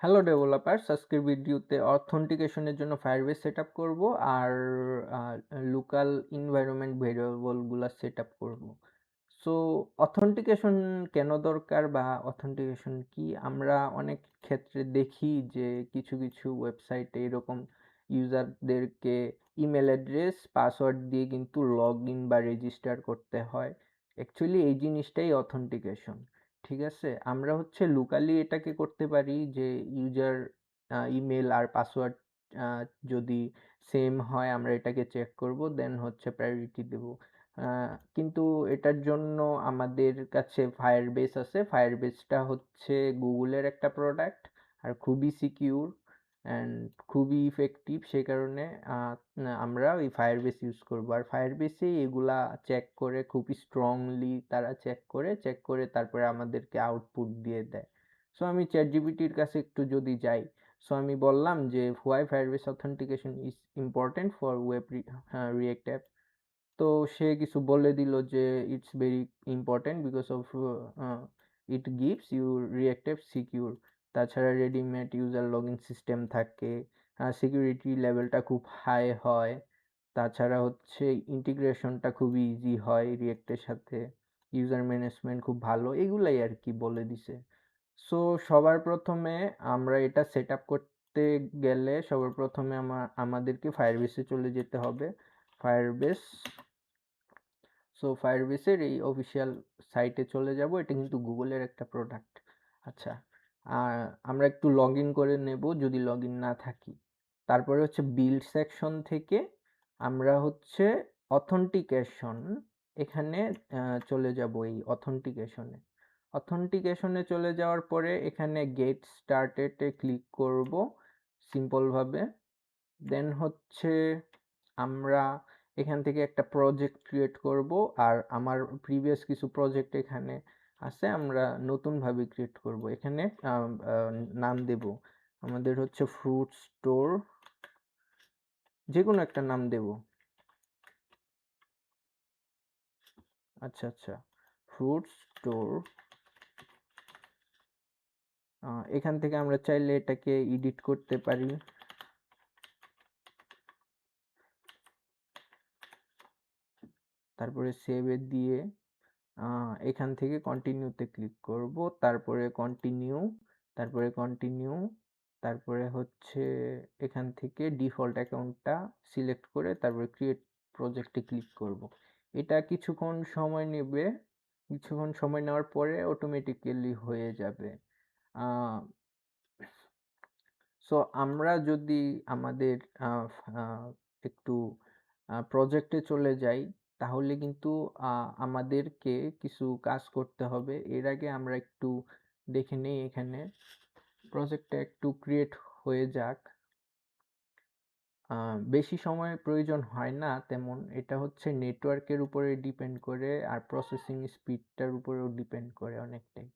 Hello developers, আজকের ভিডিওতে অথেন্টিকেশনের জন্য ফায়ারবেস সেট আপ করবো আর লোকাল এনভায়রনমেন্ট ভেরিয়েবলগুলো সেট আপ করবো। সো অথেন্টিকেশন কেন দরকার বা অথেন্টিকেশন কি? আমরা অনেক ক্ষেত্রে দেখি যে কিছু কিছু ওয়েবসাইটে এরকম ইউজারদেরকে ইমেল অ্যাড্রেস পাসওয়ার্ড দিয়ে কিন্তু লগ ইন বা রেজিস্টার করতে হয়। অ্যাকচুয়ালি এই জিনিসটাই অথেন্টিকেশন। ঠিক আছে? আমরা হচ্ছে লোকালি এটাকে করতে পারি যে ইউজার ইমেল আর পাসওয়ার্ড আ যদি সেম হয় আমরা এটাকে চেক করব। দেন হচ্ছে প্রায়োরিটি দেব। আ কিন্তু এটার জন্য আমাদের কাছে Firebase আছে। Firebase টা হচ্ছে Google এর একটা প্রোডাক্ট আর খুবই সিকিউর অ্যান্ড খুবই ইফেক্টিভ। সে কারণে আ না আমরা ওই Firebase ইউজ করব। আর Firebase এই এগুলা চেক করে খুবই স্ট্রংলি তারা চেক করে তারপরে আমাদেরকে আউটপুট দিয়ে দেয়। সো আমি ChatGPT র কাছে একটু যদি যাই, সো আমি বললাম যে why Firebase authentication is important for React app। তো সে কিছু বলে দিল যে it's very important because of it gives you reactive secure. তাছাড়া রেডিমেড ইউজার লগইন সিস্টেম থাকে, সিকিউরিটি লেভেলটা খুব হাই হয়। তাছাড়া হচ্ছে ইন্টিগ্রেশনটা খুবই ইজি হয় রিয়েক্টের সাথে, ইউজার ম্যানেজমেন্ট খুব ভালো, এগুলাই আর কি বলে দিছে। সো সবার প্রথমে আমরা এটা সেট আপ করতে গেলে সবার প্রথমে আমাদেরকে ফায়ারবেসে চলে যেতে হবে। ফায়ারবেস, সো ফায়ারবেসের এই অফিসিয়াল সাইটে চলে যাব। এটা কিন্তু গুগলের একটা প্রোডাক্ট। আচ্ছা, আর আমরা একটু লগ ইন করে নেব যদি লগ ইন না থাকি। তারপরে হচ্ছে বিল্ড সেকশন থেকে আমরা হচ্ছে অথেন্টিকেশন, এখানে চলে যাব। এই অথেন্টিকেশনে চলে যাওয়ার পরে এখানে গেট স্টার্টেডে ক্লিক করব সিম্পলভাবে। দেন হচ্ছে আমরা এখান থেকে একটা প্রজেক্ট ক্রিয়েট করব। আর আমার প্রিভিয়াস কিছু প্রজেক্ট এখানে আছে, আমরা নতুনভাবে ক্রিয়েট করব। এখানে নাম দেব, আমাদের হচ্ছে ফ্রুট স্টোর, যে কোনো একটা নাম দেব। আচ্ছা আচ্ছা, ফ্রুট স্টোর। এখান থেকে আমরা চাইলে এটাকে এডিট করতে পারি। তারপরে সেভে দিয়ে এখান থেকে কন্টিনিউতে ক্লিক করব। তারপরে কন্টিনিউ, তারপরে কন্টিনিউ, তারপরে হচ্ছে এখান থেকে ডিফল্ট অ্যাকাউন্টটা সিলেক্ট করে তারপরে ক্রিয়েট প্রজেক্টে ক্লিক করব। এটা কিছুক্ষণ সময় নেবে। কিছুক্ষণ সময় নেওয়ার পরে অটোমেটিক্যালি হয়ে যাবে। সো আমরা যদি আমাদের একটু প্রজেক্টে চলে যাই, তাহলে কিন্তু আমাদেরকে কিছু কাজ করতে হবে। এর আগে আমরা একটু দেখে নেই এখানে প্রজেক্টটা একটু ক্রিয়েট হয়ে যাক। বেশি সময়ের প্রয়োজন হয় না তেমন। এটা হচ্ছে নেটওয়ার্কের উপরে ডিপেন্ড করে আর প্রসেসিং স্পিডটার উপরেও ডিপেন্ড করে অনেকটাই।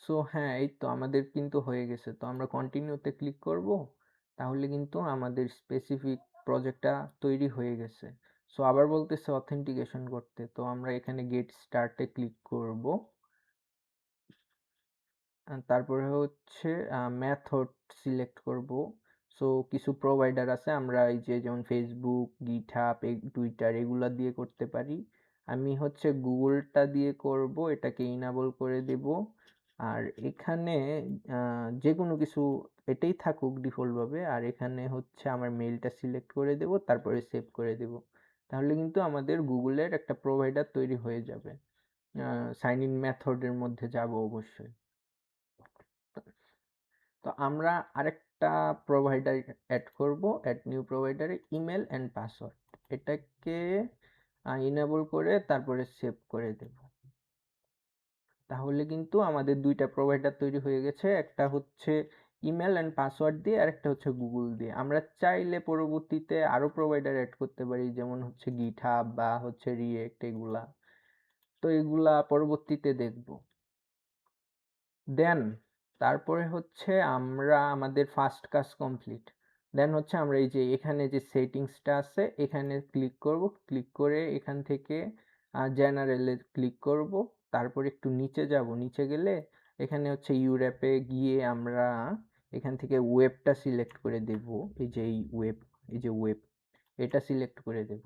সো হ্যাঁ, এই তো আমাদের কিন্তু হয়ে গেছে। তো আমরা কন্টিনিউতে ক্লিক করব। তাহলে কিন্তু আমাদের স্পেসিফিক প্রজেক্টটা তৈরি হয়ে গেছে। সো আবার বলতেছে অথেন্টিকেশন করতে। তো আমরা এখানে গেট স্টার্টে ক্লিক করব। তারপরে হচ্ছে মেথড সিলেক্ট করব। সো কিছু প্রোভাইডার আছে, আমরা এই যে যেমন ফেসবুক, গিটহাব, টুইটার এগুলা দিয়ে করতে পারি। আমি হচ্ছে গুগলটা দিয়ে করব, এটাকে ইনাবল করে দেব। আর এখানে যে কোনো কিছু এটাই থাকুক ডিফল্টভাবে। আর এখানে হচ্ছে আমার মেইলটা সিলেক্ট করে দেব, তারপরে সেভ করে দেব। তাহলে কিন্তু আমাদের গুগলের একটা প্রোভাইডার তৈরি হয়ে যাবে। সাইন ইন মেথডের মধ্যে যাব অবশ্যই। তো আমরা আরেকটা প্রোভাইডার অ্যাড করব, অ্যাড নিউ প্রোভাইডারে ইমেল অ্যান্ড পাসওয়ার্ড, এটাকে ইনেবল করে তারপরে সেভ করে দেব। তাহলে কিন্তু আমাদের দুইটা প্রোভাইডার তৈরি হয়ে গেছে, একটা হচ্ছে ইমেল অ্যান্ড পাসওয়ার্ড দিয়ে আর একটা হচ্ছে গুগল দিয়ে। আমরা চাইলে পরবর্তীতে আরো প্রোভাইডার অ্যাড করতে পারি, যেমন হচ্ছে গিটহাব বা হচ্ছে রিয়েক্ট এগুলা। তো এগুলা পরবর্তীতে দেখব। দেন তারপরে হচ্ছে আমরা আমাদের ফার্স্ট কাজ কমপ্লিট। দেন হচ্ছে আমরা এই যে এখানে যে সেটিংসটা আছে এখানে ক্লিক করব। ক্লিক করে এখান থেকে জেনারেলে ক্লিক করব। তারপর একটু নিচে যাব, নিচে গেলে এখানে হচ্ছে ইউরোপে গিয়ে আমরা এখান থেকে ওয়েবটা সিলেক্ট করে দেব। এই যে এই ওয়েব, এই যে ওয়েব, এটা সিলেক্ট করে দেব।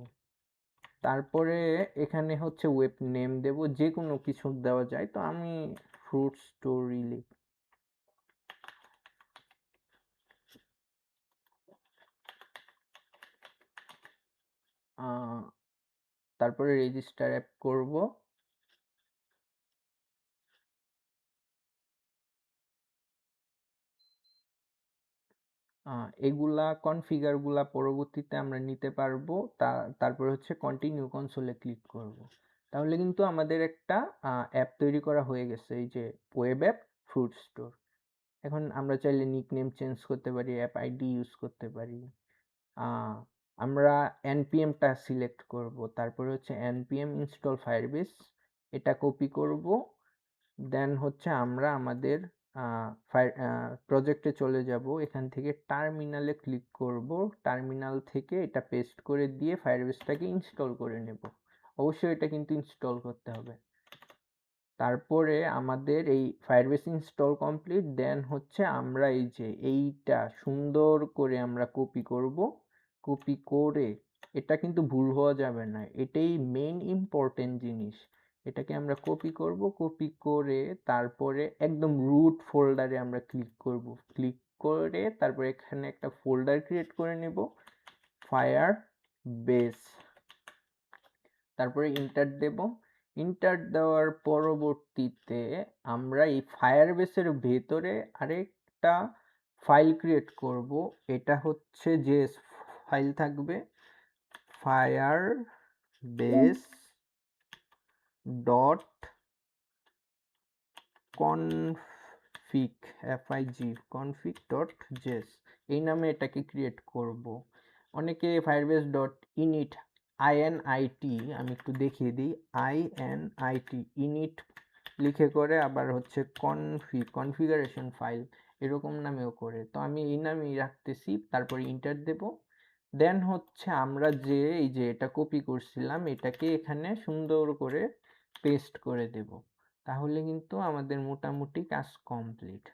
তারপরে এখানে হচ্ছে ওয়েব নেম দেব, যে কোনো কিছু দেওয়া যায়, তো আমি ফ্রুট স্টোরি লিখ। তারপরে রেজিস্টার অ্যাপ করব। এগুলা কনফিগারগুলা পরবর্তীতে আমরা নিতে পারবো। তারপর হচ্ছে কন্টিনিউ কনসোলে ক্লিক করব। তাহলে কিন্তু আমাদের একটা অ্যাপ তৈরি করা হয়ে গেছে, এই যে ওয়েব অ্যাপ ফ্রুট স্টোর। এখন আমরা চাইলে নিকনেম চেঞ্জ করতে পারি, অ্যাপ আইডি ইউজ করতে পারি। আমরা npmটা সিলেক্ট করব, তারপরে হচ্ছে npm ইনস্টল ফায়ারবেস, এটা কপি করব। দেন হচ্ছে আমরা আমাদের প্রজেক্টে চলে যাব, এখান থেকে টার্মিনালে ক্লিক করব, টার্মিনাল থেকে এটা পেস্ট করে দিয়ে ফায়ারবেসটাকে ইনস্টল করে নেব। অবশ্যই এটা কিন্তু ইনস্টল করতে হবে। তারপরে আমাদের এই ফায়ারবেস ইনস্টল কমপ্লিট। দেন হচ্ছে আমরা এই যে এইটা সুন্দর করে আমরা কপি করব। কপি করে, এটা কিন্তু ভুল হওয়া যাবে না, এটাই মেইন ইম্পর্টেন্ট জিনিস। এটাকে আমরা কপি করব, কপি করে তারপরে একদম রুট ফোল্ডারে আমরা ক্লিক করব। ক্লিক করে তারপরে এখানে একটা ফোল্ডার ক্রিয়েট করে নেব, ফায়ার বেস। তারপরে ইন্টার দেব। ইন্টার দেওয়ার পরবর্তীতে আমরা এই ফায়ারবেসের ভেতরে আরেকটা ফাইল ক্রিয়েট করব। এটা হচ্ছে যে ফাইল থাকবে Firebase dot config, config dot JS, এই নামে এটাকে ক্রিয়েট করব। অনেকে ফায়ারবেস ডট ইনিট, আইএনআইটি, আমি একটু দেখিয়ে দিই, আইএনআইটি ইনিট লিখে করে, আবার হচ্ছে কনফিগারেশন ফাইল এরকম নামেও করে, তো আমি এই নামেই রাখতেছি। তারপরে ইন্টার দেব। দেন হচ্ছে আমরা যে এই যে এটা কপি করছিলাম, এটাকে এখানে সুন্দর করে পেস্ট করে দেব। তাহলে কিন্তু আমাদের মোটামুটি কাজ কমপ্লিট।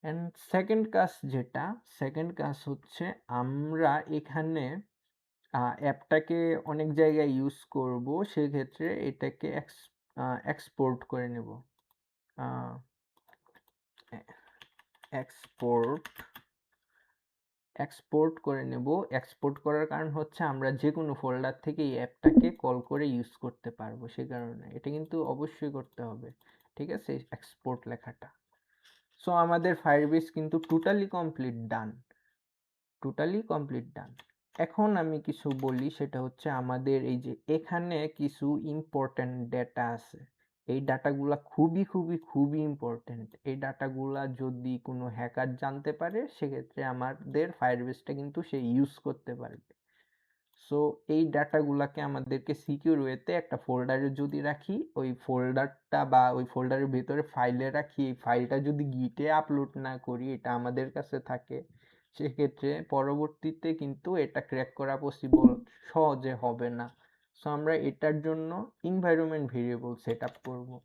অ্যান্ড সেকেন্ড কাজ হচ্ছে আমরা এখানে অ্যাপটাকে অনেক জায়গায় ইউজ করব, সেক্ষেত্রে এটাকে এক্সপোর্ট করে নেব। এক্সপোর্ট করে নেব। এক্সপোর্ট করার কারণ হচ্ছে আমরা যে কোনো ফোল্ডার থেকে এই অ্যাপটাকে কল করে ইউজ করতে পারবো, সে কারণে এটা কিন্তু অবশ্যই করতে হবে। ঠিক আছে, এক্সপোর্ট লেখাটা। সো আমাদের ফায়ারবেস কিন্তু টোটালি কমপ্লিট ডান, এখন আমি কিছু বলি, সেটা হচ্ছে আমাদের এই যে এখানে কিছু ইম্পর্টেন্ট ডেটা আছে। এই ডাটাগুলা খুবই খুবই খুবই ইম্পর্টেন্ট। এই ডাটাগুলা যদি কোনো হ্যাকার জানতে পারে, সেক্ষেত্রে আমাদের ফায়ারবেসটা কিন্তু সে ইউজ করতে পারবে। সো এই ডাটাগুলাকে আমাদেরকে সিকিউর ওয়েতে একটা ফোল্ডারে যদি রাখি, ওই ফোল্ডারটা বা ওই ফোল্ডারের ভিতরে ফাইলে রাখি, এই ফাইলটা যদি গিটে আপলোড না করি, এটা আমাদের কাছে থাকে, সেক্ষেত্রে পরবর্তীতে কিন্তু এটা ক্র্যাক করা পসিবল সহজে হবে না। সো আমরা এটার জন্য এনভায়রনমেন্ট ভেরিয়েবল সেট আপ করবো।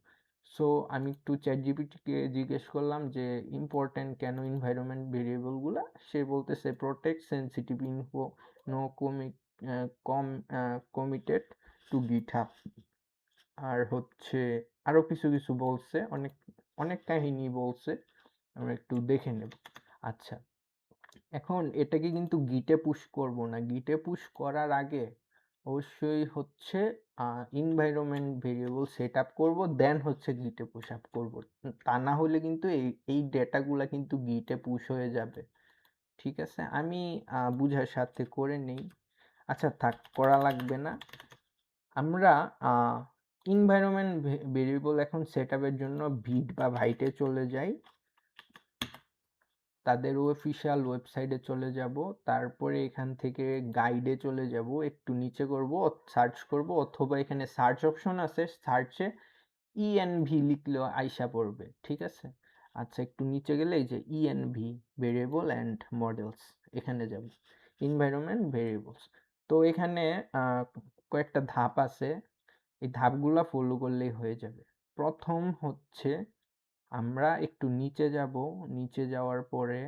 সো আমি একটু চ্যাটজিপিটিকে জিজ্ঞেস করলাম যে ইম্পর্টেন্ট কেন এনভায়রনমেন্ট ভেরিয়েবলগুলা, সে বলতেছে protect sensitive info, no committed to GitHub. আর হচ্ছে আরো কিছু কিছু বলছে, অনেক অনেক কাহিনী বলছে, আমরা একটু দেখে নেব। আচ্ছা, এখন এটাকে কিন্তু গিটে পুশ করব না, গিটে পুশ করার আগে অবশ্যই হচ্ছে এনভায়রনমেন্ট ভেরিয়েবল সেট আপ করবো, দেন হচ্ছে গিটে পুশ আপ করবো। তা না হলে কিন্তু এই ডেটাগুলা কিন্তু গিটে পুশ হয়ে যাবে। ঠিক আছে, আমি বুঝার সাথে করে নেই। আচ্ছা থাক, করা লাগবে না। আমরা এনভায়রনমেন্ট ভেরিয়েবল এখন সেট আপের জন্য ভিট বা ভাইটে চলে যাই, তাদের অফিসিয়াল ওয়েবসাইটে চলে যাব। তারপরে এখান থেকে গাইডে চলে যাব, একটু নিচে করব, সার্চ করব, অথবা এখানে সার্চ অপশন আছে, সার্চে ইএনভি লিখলেও আইসা পড়বে। ঠিক আছে, আচ্ছা একটু নিচে গেলে এই যে ইএনভি, ভেরিয়েবল অ্যান্ড মডেলস, এখানে যাব, এনভায়রনমেন্ট ভেরিয়েবলস। তো এখানে কয়েকটা ধাপ আছে। এই ধাপগুলা ফলো করলেই হয়ে যাবে। প্রথম হচ্ছে আমরা একটু নিচে যাব, নিচে যাওয়ার পরে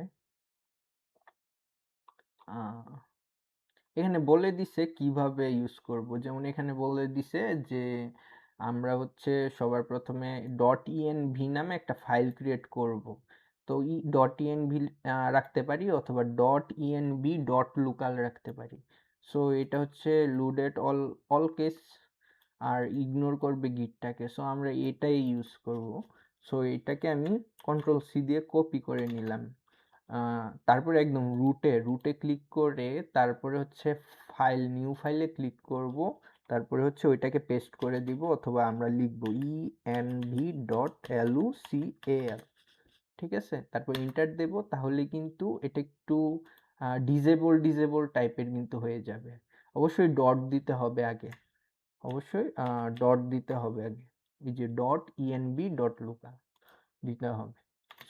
এখানে বলে দিছে কিভাবে ইউজ করব। যেমন এখানে বলে দিছে যে আমরা হচ্ছে সবার প্রথমে .env নামে একটা ফাইল ক্রিয়েট করব। তো .env রাখতে পারি অথবা .env.local রাখতে পারি। সো এটা হচ্ছে লোডেড অল কেস আর ইগনোর করবে গিটটাকে। সো আমরা এটাই ইউজ করব। সো এটাকে আমি Ctrl+C দিয়ে কপি করে নিলাম। তারপরে একদম রুটে ক্লিক করে তারপরে হচ্ছে নিউ ফাইলে ক্লিক করব। তারপরে হচ্ছে ওইটাকে পেস্ট করে দিব অথবা আমরা লিখব env.lucal। ঠিক আছে? তারপর এন্টার দেব, তাহলে কিন্তু এটা একটু ডিসেবল টাইপের কিন্তু হয়ে যাবে। অবশ্যই ডট দিতে হবে আগে। অবশ্যই ডট দিতে হবে আগে। এই যে .env.local দিতে হবে।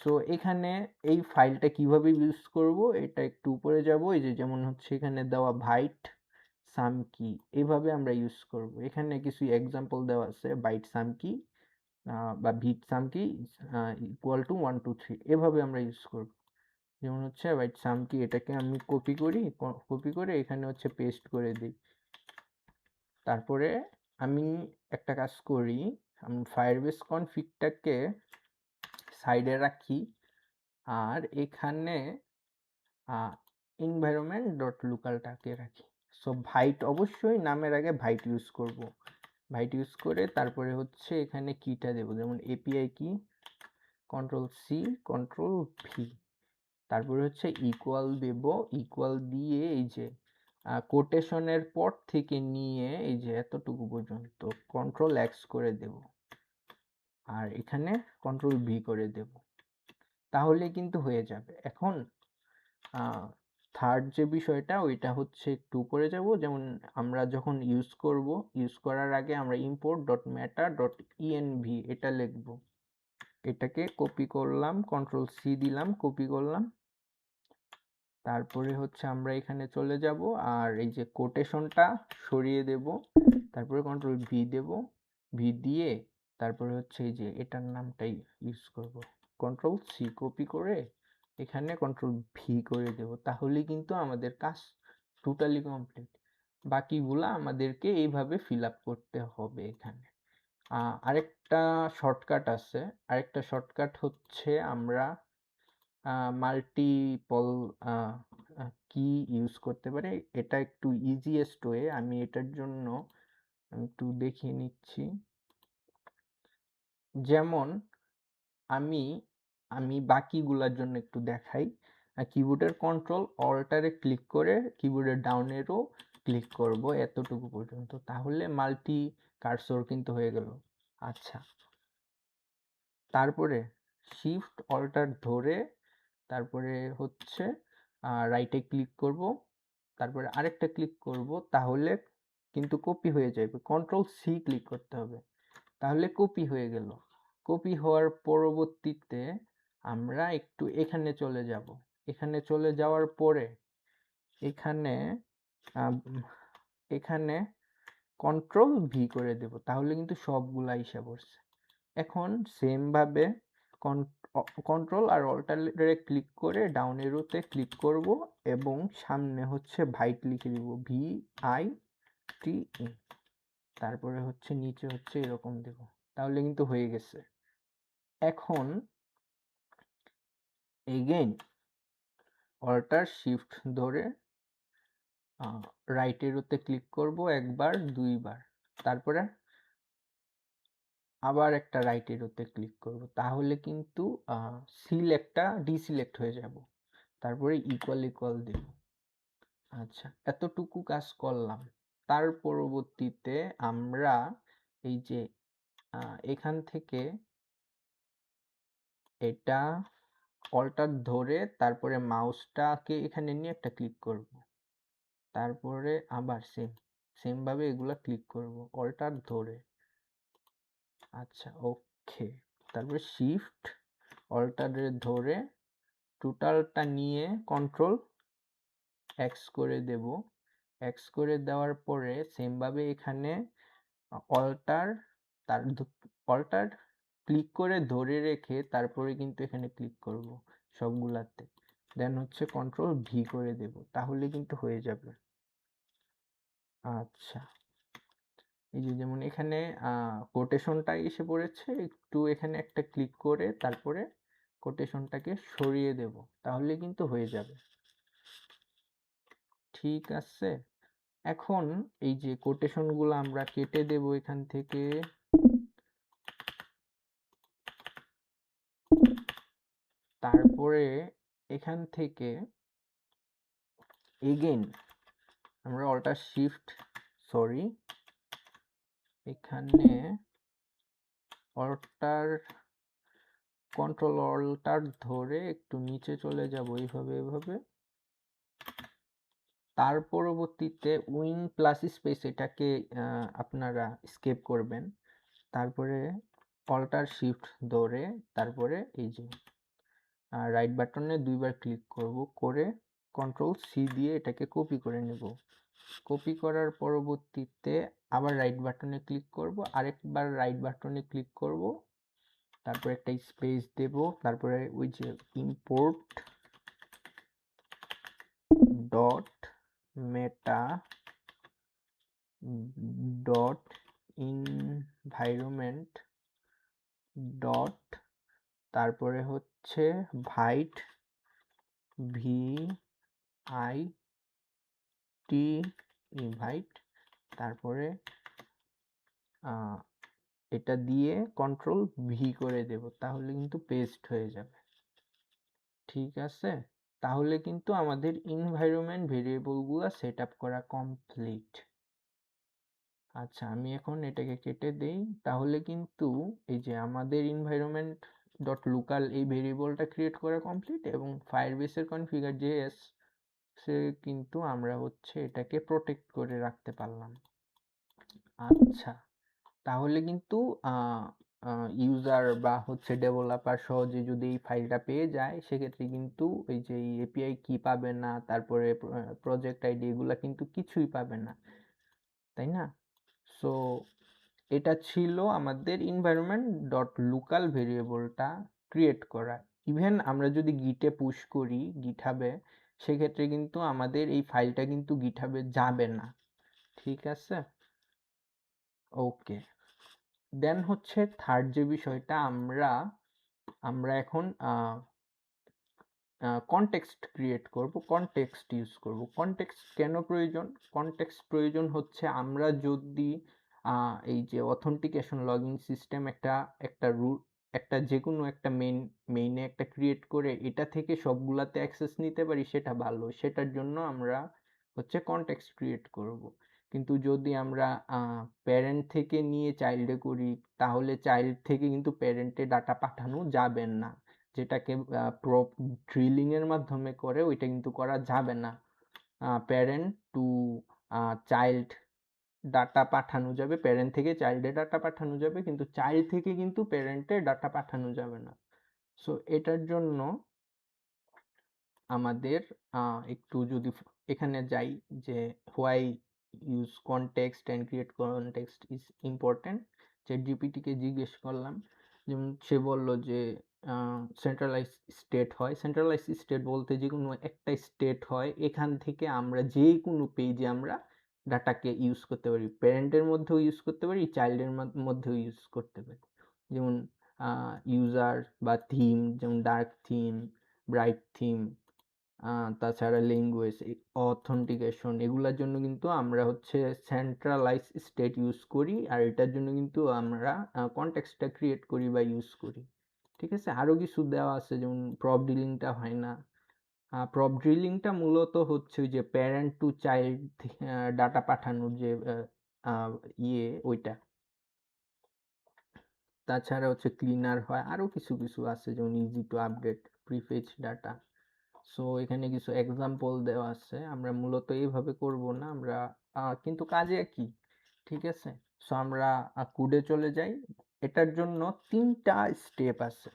সো এখানে এই ফাইলটা কিভাবে ইউজ করব এটা একটু উপরে যাব। এই যে যেমন হচ্ছে এখানে দেওয়া ভাইট সাম কি, এভাবে আমরা ইউজ করব। এখানে কিছু এক্সাম্পল দেওয়া আছে, বাইট সাম কি বা ভিট সাম কি ইকুয়াল টু 1 2 3, এভাবে আমরা ইউজ করব। যেমন হচ্ছে বাইট সাম কি, এটাকে আমি কপি করে এখানে হচ্ছে পেস্ট করে দিই। তারপরে আমি একটা কাজ করি, আমি ফায়ারবেস কনফিগটাকে সাইডে রাখি আর এখানে environment.localটাকে রাখি। সো ভাইট অবশ্যই নামের আগে ভাইট ইউজ করব। ভাইট ইউজ করে তারপরে হচ্ছে এখানে কিটা দেব, যেমন এপিআই কি Ctrl+C Ctrl+V। তারপরে হচ্ছে ইকুয়াল দেব, ইকুয়াল দিয়ে এই যে কোটেশনের পর থেকে নিয়ে এই যে এতটুকু পর্যন্ত Ctrl+X করে দেব আর এখানে Ctrl+V করে দেব, তাহলে কিন্তু হয়ে যাবে। এখন থার্ড যে বিষয়টা ওইটা হচ্ছে একটু উপরে যাব। যেমন আমরা যখন ইউজ করার আগে আমরা import.meta.env এটা লিখব। এটাকে কপি করলাম, Ctrl+C দিলাম, কপি করলাম। তারপরে হচ্ছে আমরা এখানে চলে যাব আর এই যে কোটেশনটা সরিয়ে দেব। তারপরে Ctrl+V দেব, ভি দিয়ে তারপরে হচ্ছে এই যে এটার নামটাই ইউজ করব। Ctrl+C কপি করে এখানে Ctrl+V করে দেব, তাহলেই কিন্তু আমাদের কাজ টোটালি কমপ্লিট। বাকিগুলা আমাদেরকে এইভাবে ফিল আপ করতে হবে এখানে। আরেকটা শর্টকাট আছে, আরেকটা শর্টকাট হচ্ছে আমরা মাল্টিপল কি ইউজ করতে পারি। এটা একটু ইজিয়েস্ট ওয়ে, আমি এটার জন্য আমি একটু দেখিয়ে নিচ্ছি। যেমন আমি আমি বাকিগুলার জন্য একটু দেখাই। কিবোর্ডের Ctrl+Alt+এ ক্লিক করে কিবোর্ডের ডাউন অ্যারো ক্লিক করব এতটুকু পর্যন্ত, তাহলে মাল্টি কার্সর কিন্তু হয়ে গেল। আচ্ছা, তারপরে শিফট অল্টার ধরে তারপরে হচ্ছে রাইটে ক্লিক করব, তারপরে আরেকটা ক্লিক করব, তাহলে কিন্তু কপি হয়ে যাবে। Ctrl+C ক্লিক করতে হবে, তাহলে কপি হয়ে গেল। কপি হওয়ার পরবর্তীতে আমরা একটু এখানে চলে যাব। এখানে চলে যাওয়ার পরে এখানে এখানে Ctrl+V করে দেব, তাহলে কিন্তু সবগুলা আইসা পড়ছে। এখন সেম ভাবে কন্ট্রোল আর অল্টারে ক্লিক করে ডাউন এরোতে ক্লিক করব এবং সামনে হচ্ছে ভাইট লিখে দিব, VITE। তারপরে হচ্ছে নিচে হচ্ছে এরকম দেব, তাহলে কিন্তু হয়ে গেছে। এখন এগেইন অল্টার শিফট ধরে রাইট এরোতে ক্লিক করব একবার দুইবার, তারপরে আবার একটা রাইট এরোতে ক্লিক করব, তাহলে কিন্তু সিলেক্টটা ডিসিলেক্ট হয়ে যাব। তারপরে ইকুয়াল দেব। আচ্ছা, এতটুকু কাজ করলাম। তার পরবর্তীতে আমরা এই যে এখান থেকে এটা অল্টার ধরে তারপরে মাউসটাকে এখানে নিয়ে একটা ক্লিক করব, তারপরে আবার সেম ভাবে এগুলা ক্লিক করব অল্টার ধরে। আচ্ছা, ওকে। তারপরে শিফট অল্টারে ধরে টোটালটা নিয়ে Ctrl+X করে দেব। X করে দেওয়ার পরে সেম ভাবে এখানে অল্টার অল্টার ক্লিক করে ধরে রেখে তারপরে কিন্তু এখানে ক্লিক করব সবগুলাতে, দেন হচ্ছে কন্ট্রোল ভি করে দেব, তাহলে কিন্তু হয়ে যাবে। আচ্ছা, এই যে যেমন এখানে কোটেশনটা এসে পড়েছে, একটু এখানে একটা ক্লিক করে তারপরে কোটেশনটাকে সরিয়ে দেব, তাহলে কিন্তু হয়ে যাবে। ঠিক আছে, এখন এই যে কোটেশনগুলো আমরা কেটে দেব এখান থেকে, তারপরে এখান থেকে এগেইন আমরা এখানে কন্ট্রোল অল্টার ধরে একটু নিচে চলে যাব এভাবে, তার পরবর্তীতে উইন প্লাস স্পেস এটাকে আপনারা স্কেপ করবেন, তারপরে অল্টার শিফট ধরে তারপরে এই যে রাইট বাটনে দুইবার ক্লিক করব, করে কন্ট্রোল সি দিয়ে এটাকে কপি করে নেব। কপি করার পরবর্তীতে আবার রাইট বাটনে ক্লিক করব, আরেকবার রাইট বাটনে ক্লিক করব, তারপরে একটা স্পেস দেব, তারপরে ওই যে ইম্পোর্ট ডট মেটা ডট ইনভাইরনমেন্ট ডট তারপরে হচ্ছে white V I T invite, তারপরে এটা দিয়ে কন্ট্রোল ভি করে দেব, তাহলে কিন্তু পেস্ট হয়ে যাবে। ঠিক আছে, তাহলে কিন্তু আমাদের এনভায়রনমেন্ট ভেরিয়েবলগুলো সেট আপ করা কমপ্লিট। আচ্ছা, আমি এখন এটাকে কেটে দেই, তাহলে কিন্তু এই যে আমাদের এনভায়রনমেন্ট ডট লোকাল এই ভেরিয়েবলটা ক্রিয়েট করা কমপ্লিট, এবং ফায়ারবেসের কনফিগার জেএস সে কিন্তু আমরা হচ্ছে এটাকে প্রোটেক্ট করে রাখতে পারলাম। আচ্ছা, তাহলে কিন্তু ইউজার বা হচ্ছে ডেভেলপার সহজে যদি এই ফাইলটা পেয়ে যায়, সেক্ষেত্রে কিন্তু এই যে এপিআই কি পাবে না, তারপরে প্রজেক্ট আইডি এগুলা কিন্তু কিছুই পাবে না, তাই না? সো এটা ছিল আমাদের এনভায়রনমেন্ট ডট লোকাল ভেরিয়েবলটা ক্রিয়েট করা। ইভেন আমরা যদি গিটে পুশ করি গিটহাবে, সেক্ষেত্রে কিন্তু আমাদের এই ফাইলটা কিন্তু গিটহাবে যাবে না। ঠিক আছে, ওকে। দেন হচ্ছে থার্ড যে বিষয়টা, আমরা এখন কনটেক্সট ক্রিয়েট করব, কনটেক্সট ইউজ করব। কনটেক্সট কেন প্রয়োজন? কনটেক্সট প্রয়োজন হচ্ছে আমরা যদি এই যে অথেন্টিকেশন লগইন সিস্টেম একটা রুট একটা যে কোনো একটা মেইনে একটা ক্রিয়েট করে এটা থেকে সবগুলাতে অ্যাক্সেস নিতে পারি, সেটা ভালো, সেটার জন্য আমরা হচ্ছে কনটেক্সট ক্রিয়েট করব। কিন্তু যদি আমরা প্যারেন্ট থেকে নিয়ে চাইল্ডে করি, তাহলে চাইল্ড থেকে কিন্তু প্যারেন্টে ডাটা পাঠানো যাবে না, যেটাকে প্রপ ড্রিলিং এর মাধ্যমে করে ওইটা কিন্তু করা যাবে না। প্যারেন্ট টু চাইল্ড ডাটা পাঠানো যাবে, প্যারেন্ট থেকে চাইল্ডে ডাটা পাঠানো যাবে, কিন্তু চাইল্ড থেকে কিন্তু প্যারেন্টে ডাটা পাঠানো যাবে না। সো এটার জন্য আমাদের একটু যদি এখানে যাই যে why use context and create context is important, চ্যাটজিপিটিকে জিজ্ঞেস করলাম, যেমন সে বলল যে সেন্ট্রালাইজ স্টেট হয়। সেন্ট্রালাইজ স্টেট বলতে যে কোনো একটা স্টেট হয়, এখান থেকে আমরা যে কোনো পেজে আমরা ডাটাকে ইউজ করতে পারি, প্যারেন্টের মধ্যেও ইউজ করতে পারি, চাইল্ডের মধ্যেও ইউজ করতে পারি। যেমন ইউজার বা থিম, যেমন ডার্ক থিম, ব্রাইট থিম, তাছাড়া ল্যাঙ্গুয়েজ অথেন্টিকেশন, এগুলোর জন্য কিন্তু আমরা হচ্ছে সেন্ট্রালাইজ স্টেট ইউজ করি, আর এটার জন্য কিন্তু আমরা কনটেক্সটটা ক্রিয়েট করি বা ইউজ করি। ঠিক আছে, আরও কিছু দেওয়া আছে, যেমন প্রপ ডিলিংটা হয় না। প্রপ ড্রিলিংটা মূলত হচ্ছে ওই যে প্যারেন্ট টু চাইল্ড ডাটা পাঠানোর যে ওইটা। তাছাড়া হচ্ছে ক্লিনার হয়, আরও কিছু কিছু আছে, যেমন easy to update prefetch data. So এখানে কিছু এক্সাম্পল দেওয়া আছে, আমরা মূলত এইভাবে করব না, আমরা কিন্তু কাজে একই। ঠিক আছে, সো আমরা কোডে চলে যাই। এটার জন্য 3টা স্টেপ আছে।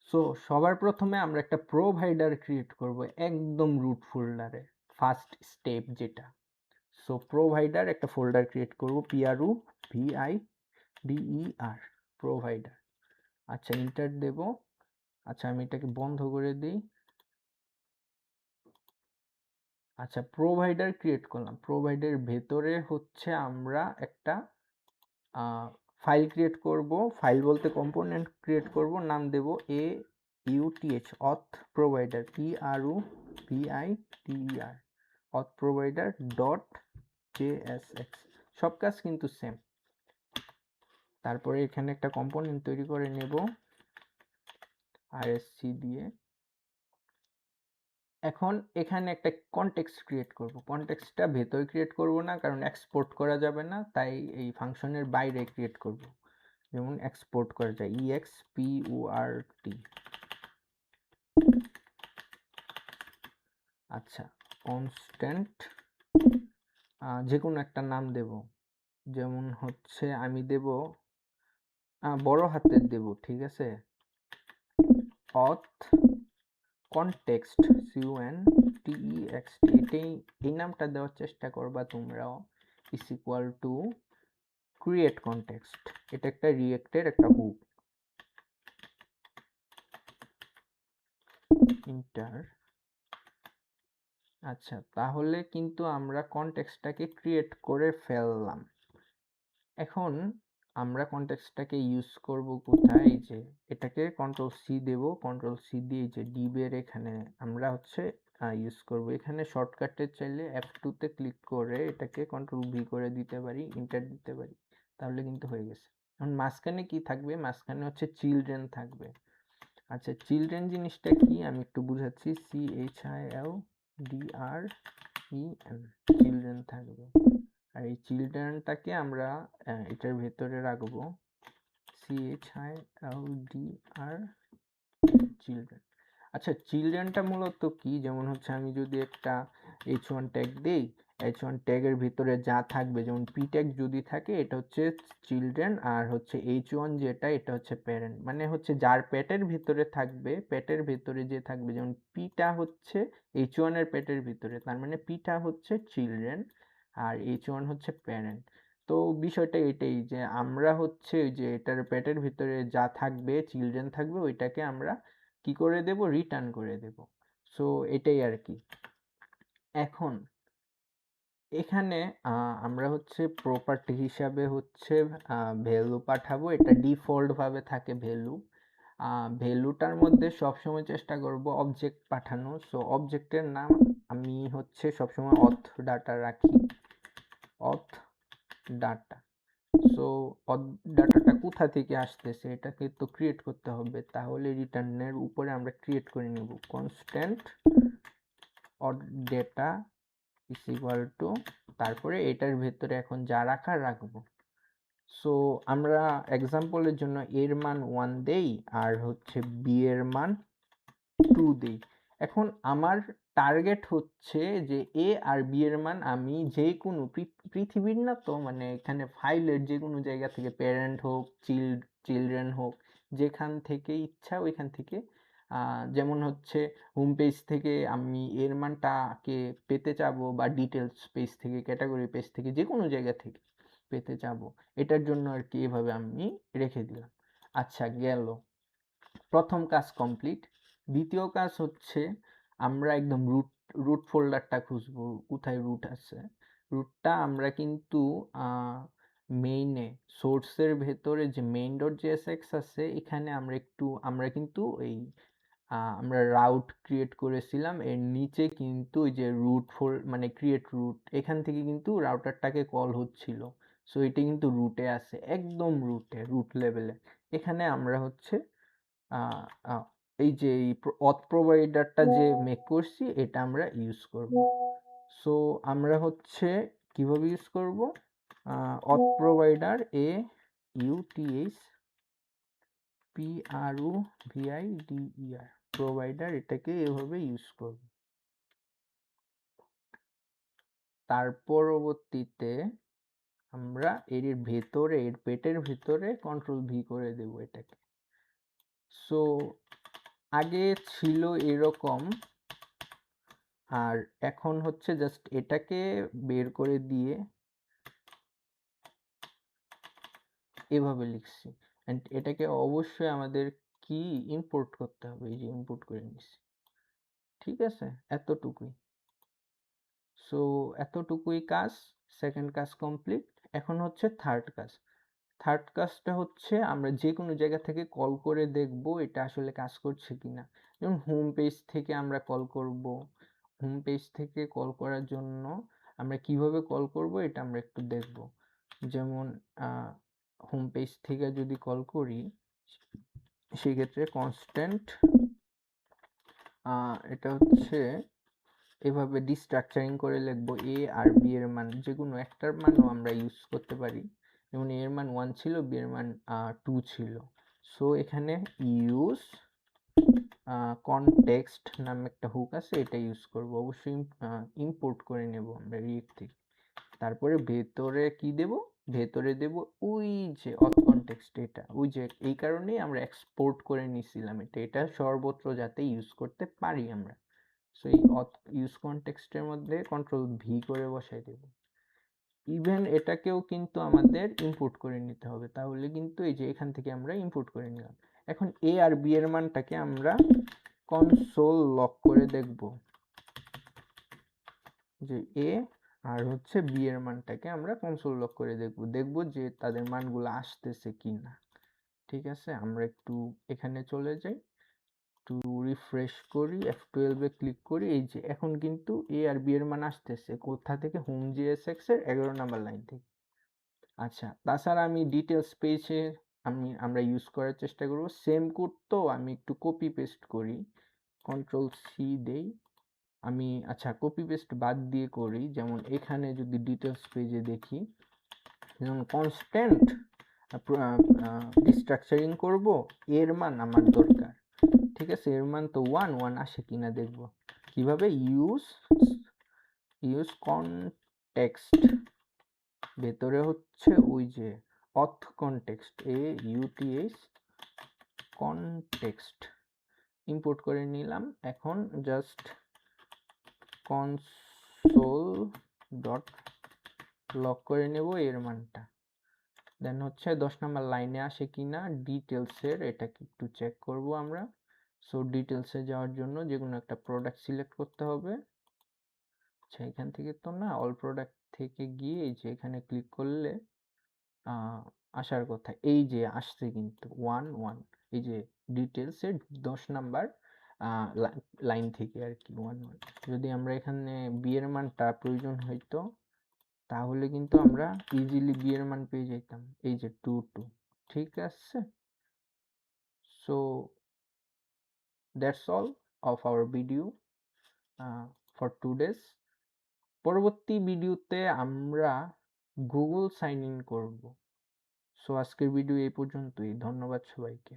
সো সবার প্রথমে আমরা একটা প্রোভাইডার ক্রিয়েট করব একদম রুট ফোল্ডারে, ফার্স্ট স্টেপ যেটা। সো প্রোভাইডার একটা ফোল্ডার ক্রিয়েট করব, পিআরু VIDER, প্রোভাইডার। আচ্ছা ইন্টার দেব। আচ্ছা আমি এটাকে বন্ধ করে দিই। আচ্ছা প্রোভাইডার ক্রিয়েট করলাম। প্রোভাইডারের ভেতরে হচ্ছে আমরা একটা ফাইল ক্রিয়েট করব। ফাইল বলতে কম্পোনেন্ট ক্রিয়েট করব, নাম দেব AUTH, auth provider, PROVIDER, auth provider dot JSX। সব কাজ কিন্তু সেম। তারপরে এখানে একটা কম্পোনেন্ট তৈরি করে নেব RSC দিয়ে। এখন এখানে একটা কনটেক্সট ক্রিয়েট করব। কনটেক্সটটা ভেতরে ক্রিয়েট করব না, কারণ এক্সপোর্ট করা যাবে না, তাই এই ফাংশনের বাইরে ক্রিয়েট করব। যেমন এক্সপোর্ট করা যায় EXPORT। আচ্ছা কনস্ট্যান্ট যে কোনো একটা নাম দেব, যেমন হচ্ছে আমি দেব বড় হাতের দেব, ঠিক আছে, অথ কনটেক্সট, CONTEXT, এই নামটা দেওয়ার চেষ্টা করবা তোমরাও, is equal to create context. এটা একটা রিয়েক্টের একটা হুক। ইন্টার। আচ্ছা তাহলে কিন্তু আমরা কনটেক্সটটাকে ক্রিয়েট করে ফেললাম। এখন আমরা কনটেক্সটটাকে ইউজ করব কোথায়? এই যে এটাকে কন্ট্রোল সি দেব, কন্ট্রোল সি দিয়ে যে ডিবের এখানে আমরা হচ্ছে ইউজ করব। এখানে শর্টকাটে চাইলে F2 তে ক্লিক করে এটাকে কন্ট্রোল ভি করে দিতে পারি, ইন্টার দিতে পারি, তাহলে কিন্তু হয়ে গেছে। এখন মাঝখানে কি থাকবে? মাঝখানে হচ্ছে চিলড্রেন থাকবে। আচ্ছা চিলড্রেন জিনিসটা কি আমি একটু বুঝাচ্ছি। CHILDREN, চিলড্রেন থাকবে। আর এই চিলড্রেনটাকে আমরা এটার ভেতরে রাখবো, CHILDR, চিলড্রেন। আচ্ছা চিলড্রেনটা মূলত কি? যেমন হচ্ছে আমি যদি একটা H1 ট্যাগ দেই, H1 ট্যাগের ভিতরে যা থাকবে, যেমন P ট্যাগ যদি থাকে এটা হচ্ছে চিলড্রেন, আর হচ্ছে H1 যেটা এটা হচ্ছে প্যারেন্ট। মানে হচ্ছে যার পেটের ভিতরে থাকবে, পেটের ভিতরে যে থাকবে, যেমন Pটা হচ্ছে H1 এর পেটের ভিতরে, তার মানে Pটা হচ্ছে চিলড্রেন আর H1 হচ্ছে প্যারেন্ট। তো বিষয়টা এটাই যে আমরা হচ্ছে যে এটার পেটের ভিতরে যা থাকবে, চিলড্রেন থাকবে, ওইটাকে আমরা কি করে দেব? রিটার্ন করে দেব। সো এটাই আর কি। এখন এখানে আমরা হচ্ছে প্রপার্টি হিসাবে হচ্ছে ভ্যালু পাঠাবো। এটা ডিফল্ট ভাবে থাকে ভ্যালু। ভ্যালুটার মধ্যে সবসময় চেষ্টা করব অবজেক্ট পাঠানো। সো অবজেক্টের নাম আমি হচ্ছে সবসময় অথ ডাটা রাখি, অথ ডাটা। সো ডাটাটা কোথা থেকে আসতেছে এটাকে তো ক্রিয়েট করতে হবে, তাহলে রিটার্নের উপরে আমরা ক্রিয়েট করে নেব constant data is equal to, তারপরে এটার ভেতরে এখন যা রাখার রাখবো। সো আমরা এক্সাম্পলের জন্য এর মান 1 দেই আর হচ্ছে বি এর মান 2 দেই। এখন আমার টার্গেট হচ্ছে যে এ আর বি এর মান আমি যে কোনো পৃথিবীর না তো, মানে এখানে ফাইলের যে কোনো জায়গা থেকে, প্যারেন্ট হোক, চিলড্রেন হোক, যেখান থেকে ইচ্ছা ওইখান থেকে, যেমন হচ্ছে হোম পেজ থেকে আমি এর মানটাকে পেতে চাবো, বা ডিটেলস পেজ থেকে, ক্যাটাগরি পেজ থেকে, যে কোনো জায়গা থেকে পেতে চাবো, এটার জন্য আর কি এভাবে আমি রেখে দিলাম। আচ্ছা গেল, প্রথম কাজ কমপ্লিট। দ্বিতীয় কাজ হচ্ছে আমরা একদম রুট ফোল্ডারটা খুঁজবো, কোথায় রুট আছে। রুটটা আমরা কিন্তু মেইনে, সোর্সের ভেতরে যে মেইন ডট জেএসএক্স আছে, এখানে আমরা কিন্তু এই আমরা রাউট ক্রিয়েট করেছিলাম, এর নিচে কিন্তু ওই যে রুট মানে ক্রিয়েট রুট, এখান থেকে কিন্তু রাউটারটাকে কল হচ্ছিল। সো এটা কিন্তু রুটে আছে, একদম রুটে, রুট লেভেলে। এখানে আমরা হচ্ছে এই যে অথ প্রোভাইডারটা যে মেক করছি এটা আমরা ইউজ করব। সো আমরা হচ্ছে কিভাবে ইউজ করব? অথ প্রোভাইডার AUTH PROVIDER, প্রোভাইডার, এটাকে এভাবে ইউজ করব। তার পরবর্তীতে আমরা এর ভেতরে, এর পেটের ভেতরে কন্ট্রোল ভি করে দেব এটাকে। সো আগে ছিল এরকম, আর এখন হচ্ছে জাস্ট এটাকে বের করে দিয়ে এভাবে লিখছি। অ্যান্ড এটাকে অবশ্যই আমাদের কি ইম্পোর্ট করতে হবে, এই যে ইম্পোর্ট করে নিছি। ঠিক আছে, এতটুকুই। সো এতটুকুই কাজ, সেকেন্ড কাজ কমপ্লিট। এখন হচ্ছে থার্ড কাজ। থার্ড কাজটা হচ্ছে আমরা যে কোনো জায়গা থেকে কল করে দেখব এটা আসলে কাজ করছে কিনা। যেমন হোম পেজ থেকে আমরা কল করব। হোম পেজ থেকে কল করার জন্য আমরা কিভাবে কল করব এটা আমরা একটু দেখব। যেমন হোম পেজ থেকে যদি কল করি সেক্ষেত্রে কনস্ট্যান্ট এটা হচ্ছে এভাবে ডিস্ট্রাকচারিং করে লিখব এ আর বি এর মান যে কোনো একটার মানও আমরা ইউজ করতে পারি। যেমন এ এর মান 1 ছিল, বি এর মান 2 ছিল। সো এখানে ইউজ কনটেক্সট নামে একটা হুক আছে, এটা ইউজ করব। অবশ্যই ইম্পোর্ট করে নেব আমরা রিয়েক্ট থেকে। তারপরে ভেতরে কি দেব, ভেতরে দেব ওই যে অথ কনটেক্সট, এটা ওই যে এই কারণেই আমরা এক্সপোর্ট করে নিছিলাম এটা সর্বত্র যাতে ইউজ করতে পারি আমরা। সো এই অথ ইউজ কনটেক্সটের মধ্যে কন্ট্রোল ভি করে বসাই দেব। ইভেন এটাকেও কিন্তু আমাদের ইম্পোর্ট করে নিতে হবে, তাহলে কিন্তু এই যে এখান থেকে আমরা ইম্পোর্ট করে নিলাম। এখন এ আর বি এর মানটাকে আমরা কনসোল লক করে দেখব যে এ আর হচ্ছে বি এর মানটাকে আমরা কনসোল লক করে দেখব যে তাদের মানগুলো আসতেছে কিনা। ঠিক আছে, আমরা একটু এখানে চলে যাই, একটু রিফ্রেশ করি, F12 এ ক্লিক করি। এই যে এখন কিন্তু এ আর বি এর মান আসতেছে কোথা থেকে, হোম জিএসএক্স এর 11 নাম্বার লাইন থেকে। আচ্ছা, তাছাড়া আমি ডিটেলস পেজে আমরা ইউজ করার চেষ্টা করব। সেম কোড তো আমি একটু কপি পেস্ট করি, কন্ট্রোল সি দেই আমি। আচ্ছা, কপি পেস্ট বাদ দিয়ে করি। যেমন এখানে যদি ডিটেলস পেজে দেখি, যেমন কনস্ট্যান্ট ডিস্ট্রাকচারিং করব, এর মান আমার দরকার। ঠিক আছে, এর মান তো 1 আসে কিনা দেখব। কিভাবে, ইউজ কনটেক্সট, ভেতরে হচ্ছে ওই যে অথ কনটেক্সট, AUTH কনটেক্সট ইম্পোর্ট করে নিলাম। এখন জাস্ট কনসোল ডট লক করে নেব এর মানটা। দেন হচ্ছে 10 নাম্বার লাইনে আসে কিনা ডিটেলসের, এটাকে একটু চেক করব আমরা। সো ডিটেলসে যাওয়ার জন্য যে কোনো একটা প্রোডাক্ট সিলেক্ট করতে হবে। আচ্ছা, এখান থেকে তো না, অল প্রোডাক্ট থেকে গিয়ে এই যে এখানে ক্লিক করলে আসার কথা। এই যে আসছে কিন্তু 1 এই যে ডিটেলসের 10 নাম্বার লাইন থেকে আর কি 1 যদি আমরা এখানে বি এর মানটা প্রয়োজন হইতো তাহলে কিন্তু আমরা ইজিলি বি এর মান পেয়ে যেতাম, এই যে 2 ঠিক আছে। So that's all of our video for today's. পরবর্তী ভিডিওতে আমরা গুগল সাইন ইন করব। সো আজকের ভিডিও এই পর্যন্তই। ধন্যবাদ সবাইকে।